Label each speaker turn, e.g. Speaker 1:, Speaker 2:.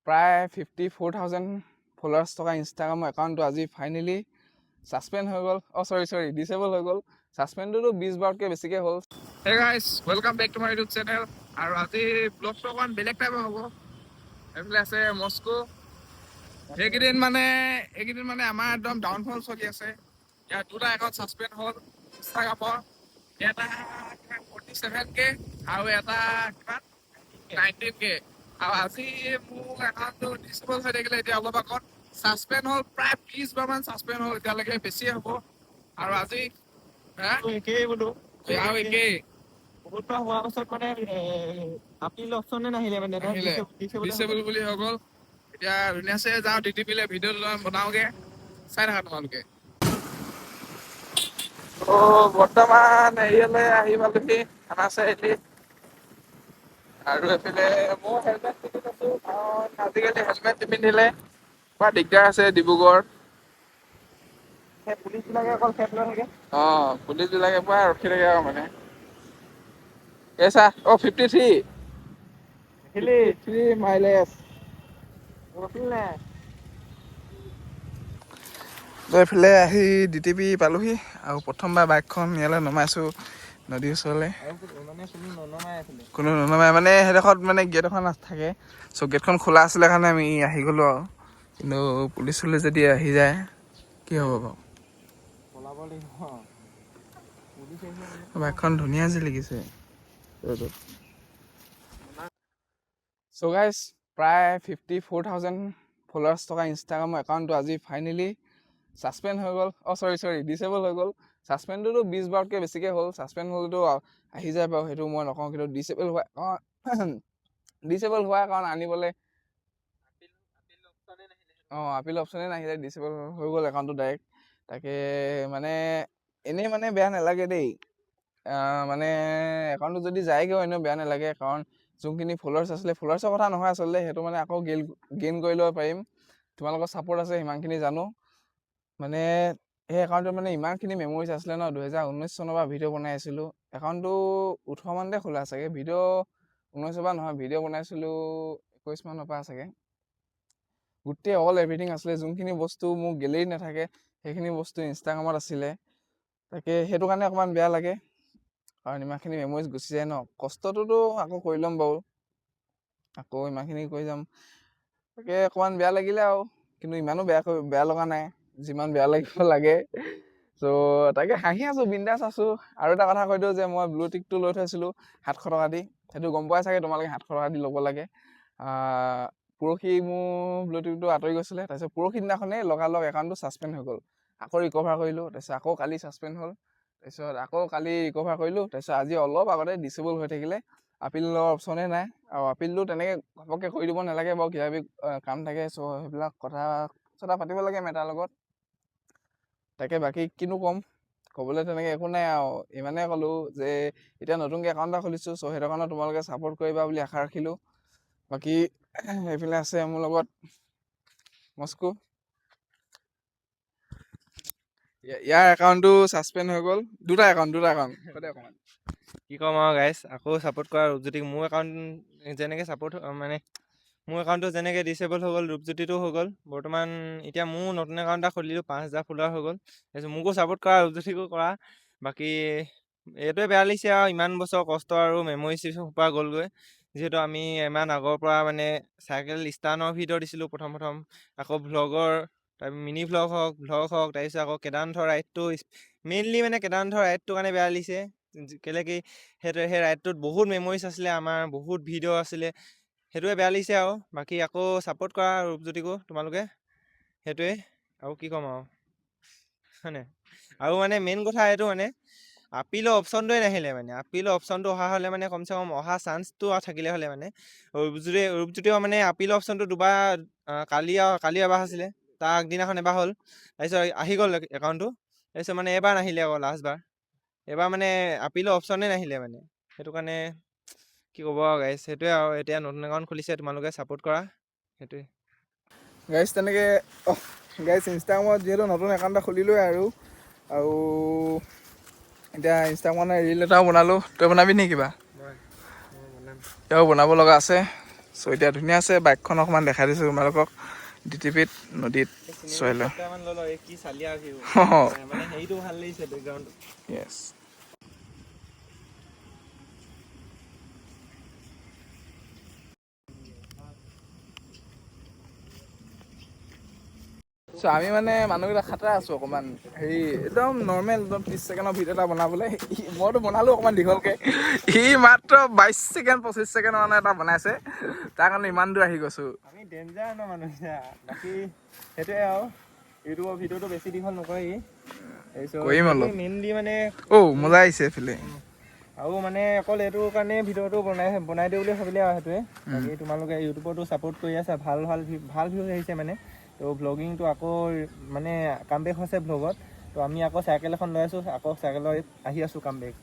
Speaker 1: প্ৰায় 54,000 ফলোৱাৰ্ছ থকা ইনষ্টাগ্ৰামৰ একাউণ্টটো আজি ফাইনেলি ছাছপেণ্ড হৈ গ'ল। চৰি ডিচেবল হৈ গ'ল। ছাছপেণ্ডটোতো 20 বাৰতকৈ বেছিকৈ হ'ল।
Speaker 2: Hey guys, welcome back to my YouTube channel. আৰু আজি ব্লগটো অকণমান বেলেগ টাইপৰ হ'ব। এইফালে আছে মস্কো। এইকেইদিন মানে আমাৰ একদম ডাউনফল চলি আছে। ইয়াত দুটা একাউণ্ট ছাছপেণ্ড হ'ল ইনষ্টাগ্ৰামৰ। এটা 47K আৰু এটা কিমান 19K। আৰু আজি মোৰ একাউণ্টটো ডিচেবল হৈ থাকিলে এতিয়া অলপ আগত ছাছপেণ্ড হ'ল। প্ৰায় 20 বাৰমান ছাছপেণ্ড হ'ল, এতিয়ালৈকে বেছিয়ে হ'ব। আৰু আজি
Speaker 3: একেই বোলো
Speaker 2: আৰু একেই
Speaker 3: বহুত বাৰ হোৱাৰ পাছত মানে আপিল অপশ্যনে নাহিলে মানে
Speaker 2: ডিচেবল বুলি হৈ গ'ল। এতিয়া ধুনীয়াছে যাওঁ ডিটিপিলে ভিডিঅ' বনাওঁগে, চাই থাকা তোমালোকে। বৰ্তমান হেৰিয়লৈ আহি পালোহি থানা চাৰিআলি। আৰু এইফালে মই হেলমেট পিন্ধি আছো, কাৰণ আজিকালি হেলমেট নিপিন্ধিলে বৰ দিগদাৰ আছে ডিব্ৰুগড়।
Speaker 3: পুলিচবিলাকে অকল খেপ লৈ থাকে।
Speaker 2: পুলিচবিলাকে পুৰা ৰখি থাকে আৰু মানে এছা 53 মাইলেজ
Speaker 3: ৰখিল নাই
Speaker 1: এইফালে আহি ডিটিপি পালোহি আৰু প্ৰথমবাৰ বাইকখন ইয়ালৈ নমাইছোঁ নদীৰ ওচৰলৈ।
Speaker 3: মানে
Speaker 1: কোনো ননমাই মানে সেইডোখৰত মানে গেট এখন নাথাকে, চ' গেটখন খোলা আছিলে কাৰণে আমি আহি গ'লোঁ আৰু। কিন্তু পুলিচ চুলিচ যদি আহি যায় কি হ'ব বাৰু।
Speaker 3: পলাব লাগিব। পুলিচ আহিছে বোলো।
Speaker 1: বাইকখন ধুনীয়া যে লাগিছে। চ' গাইজ, প্ৰায় 54,000 ফলোৱাৰ্ছ থকা ইনষ্টাগ্ৰামৰ একাউণ্টটো আজি ফাইনেলি ছাছপেণ্ড হৈ গ'ল। চৰি ডিচেবল হৈ গ'ল। ছাছপেণ্ডটোতো 20 বাৰতকৈ বেছিকৈ হ'ল। ছাছপেণ্ড হ'লেতো আহি যায় বাৰু, সেইটো মই নকওঁ। কিন্তু ডিচেবল হোৱাৰ কাৰণ আনিবলৈ আপিল অপশ্যনে নাহিলে, ডিচেবল হৈ গ'ল একাউণ্টটো ডাইৰেক্ট। তাকে মানে এনেই মানে বেয়া নালাগে দেই। মানে একাউণ্টটো যদি যায়গৈও এনেও বেয়া নালাগে, কাৰণ যোনখিনি ফলোৱাৰ্ছ আছিলে, ফলোৱাৰ্ছৰ কথা নহয় আচলতে, সেইটো মানে আকৌ গেইন কৰি ল'ব পাৰিম। তোমালোকৰ ছাপোৰ্ট আছে সিমানখিনি জানো। মানে সেই একাউণ্টটোত মানে ইমানখিনি মেমৰিজ আছিলে ন। 2019 চনৰ পৰা ভিডিঅ' বনাই আছিলোঁ। একাউণ্টটো 18 মানতে খোলা চাগে, ভিডিঅ' 19 পৰা নহয়, ভিডিঅ' বনাইছিলোঁ 21 মানৰ পৰা চাগে। গোটেই অল এভৰিথিং আছিলে। যোনখিনি বস্তু মোৰ গেলেৰীত নাথাকে সেইখিনি বস্তু ইনষ্টাগ্ৰামত আছিলে। তাকে সেইটো কাৰণে অকণমান বেয়া লাগে, কাৰণ ইমানখিনি মেমৰিজ গুচি যায় ন। কষ্টটোতো আকৌ কৰি ল'ম বাৰু, আকৌ ইমানখিনি কৰি যাম। তাকে অকণমান বেয়া লাগিলে আৰু, কিন্তু ইমানো বেয়া লগা নাই যিমান বেয়া লাগিব লাগে। চ' তাকে হাঁহি আছোঁ, বিন্দাছ আছোঁ। আৰু এটা কথা কৈ দিওঁ যে মই ব্লুটিকটো লৈ থৈছিলোঁ 700 টকা দি। সেইটো গম পোৱাই চাগে তোমালোকে, 700 টকা দি ল'ব লাগে। পৰহি মোৰ ব্লুটিকটো আঁতৰি গৈছিলে, তাৰপিছত পৰহি দিনাখনেই লগালগ একাউণ্টটো ছাছপেণ্ড হৈ গ'ল। আকৌ ৰিকভাৰ কৰিলোঁ, তাৰপিছত আকৌ কালি ছাছপেণ্ড হ'ল, তাৰপিছত আকৌ কালি ৰিকভাৰ কৰিলোঁ, তাৰপিছত আজি অলপ আগতে ডিচেবল হৈ থাকিলে। আপিলৰ অপশ্যনে নাই, আৰু আপিলটো তেনেকৈ ঘপককৈ কৰি দিব নালাগে বাৰু, কিবা কিবি কাম থাকে। চ' সেইবিলাক কথা পাতিব লাগে মেটাৰ লগত। তাকে বাকী কিনো ক'ম, ক'বলৈ তেনেকৈ একো নাই আৰু। ইমানেই ক'লোঁ যে এতিয়া নতুনকৈ একাউণ্ট এটা খুলিছোঁ, চ' সেইটো কাৰণে তোমালোকে ছাপোৰ্ট কৰিবা বুলি আশা ৰাখিলোঁ। বাকী এইফালে আছে মোৰ লগত মস্কো। ইয়াৰ একাউণ্টটো ছাছপেণ্ড হৈ গ'ল। দুটা একাউণ্ট অকণমান
Speaker 3: কি ক'ম আৰু গাইছ, আকৌ ছাপোৰ্ট কৰা ৰূপজ্যোতিক। মোৰ একাউণ্ট যেনেকৈ মোৰ একাউণ্টটো যেনেকৈ ডিচেবল হৈ গ'ল, ৰূপজ্যোতিটো হৈ গ'ল। বৰ্তমান এতিয়া মোৰ নতুন একাউণ্ট এটা খুলিলোঁ, 5,000 ফলোৱাৰ হৈ গ'ল। তাৰপিছত মোকো ছাপোৰ্ট কৰা, ৰূপজ্যোতিকো কৰা। বাকী এইটোৱে বেয়া লাগিছে আৰু, ইমান বছৰ কষ্ট আৰু মেমৰিজ সোপা গ'লগৈ। যিহেতু আমি ইমান আগৰ পৰা মানে চাইকেল ষ্টাৰ্ণৰ ভিডিঅ' দিছিলোঁ প্ৰথম, আকৌ ভ্লগৰ, তাৰপিছত মিনি ভ্লগ হওক, তাৰপিছত আকৌ কেদাৰনাথৰ ৰাইডটো, মেইনলি মানে কেদাৰনাথৰ ৰাইডটোৰ কাৰণে বেয়া লাগিছে। কেলৈ কি সেই ৰাইডটোত বহুত মেমৰিজ আছিলে আমাৰ, বহুত ভিডিঅ' আছিলে, সেইটোৱে বেয়া লাগিছে আৰু। বাকী আকৌ ছাপোৰ্ট কৰা ৰূপজ্যোতিকো তোমালোকে, সেইটোৱে। আৰু কি ক'ম আৰু হয়নে। আৰু মানে মেইন কথা এইটো, মানে আপিলৰ অপশ্যনটোৱে নাহিলে। মানে আপিলৰ অপশ্যনটো অহা হ'লে মানে কমচে কম অহা চান্সটো থাকিলে হ'লে, মানে ৰূপজ্যোতিও মানে আপিলৰ অপশ্যনটো দুবাৰ, কালি এবাৰ আছিলে, তাৰ আগদিনাখন এবাৰ হ'ল, তাৰপিছত আহি গ'ল একাউণ্টটো। তাৰপিছত মানে এবাৰ নাহিলে আকৌ লাষ্টবাৰ, এবাৰ মানে আপিলৰ অপশ্যনে নাহিলে মানে। সেইটো কাৰণে কি ক'ব আৰু গাইছ, সেইটোৱে আৰু। এতিয়া নতুন একাউণ্ট খুলিছে, তোমালোকে ছাপোৰ্ট কৰা, সেইটোৱে
Speaker 1: গাইজ। তেনেকৈ গাইজ ইনষ্টাগ্ৰামত যিহেতু নতুন একাউণ্ট এটা খুলিলোৱে আৰু এতিয়া ইনষ্টাগ্ৰামত ৰিল এটাও বনালোঁ। তই বনাবি নি কিবা?
Speaker 3: বনাম।
Speaker 1: এতিয়াও বনাব লগা আছে। চ' এতিয়া ধুনীয়া আছে, বাইকখন অকণমান দেখাই দিছোঁ তোমালোকক। ডিটিপিত নদীত চোৱাই লওঁ।
Speaker 3: কি চালিয়া ভিউ
Speaker 1: অঁ
Speaker 3: মানে হেৰিটো ভাল লাগিছে বেকগ্ৰাউণ্ডটো।
Speaker 1: য়েছ। চ' আমি মানে মানুহকেইটা খাটাই আছোঁ অকণমান, হেৰি একদম নৰ্মেল একদম 30 ছেকেণ্ডৰ ভিডিঅ' এটা বনাবলৈ। মইতো বনালোঁ অকণমান দীঘলকৈ, সি মাত্ৰ 22 ছেকেণ্ড 25 ছেকেণ্ড মানে এটা বনাইছে, তাৰ কাৰণে ইমান দূৰ আহি গৈছোঁ।
Speaker 3: আমি ডেঞ্জাৰ ন মানুহ এতিয়া, বাকী সেইটোৱে আৰু ইউটিউবৰ ভিডিঅ'টো বেছি দীঘল নকৰে
Speaker 1: কৰিম অলপ।
Speaker 3: মেইনলি মানে
Speaker 1: মজা আহিছে এইফালে।
Speaker 3: আৰু মানে অকল এইটো কাৰণে ভিডিঅ'টো বনাই দিওঁ বুলি ভাবিলে আৰু সেইটোৱে। বাকী তোমালোকে ইউটিউবতো ছাপোৰ্ট কৰি আছা, ভাল ভিউজ আহিছে মানে। তো ভ্লগিংটো আকৌ মানে কামবেক হৈছে ভ্লগত। তো আমি আকৌ চাইকেল এখন লৈ আছোঁ, আকৌ চাইকেলত আহি আছোঁ কামবেক।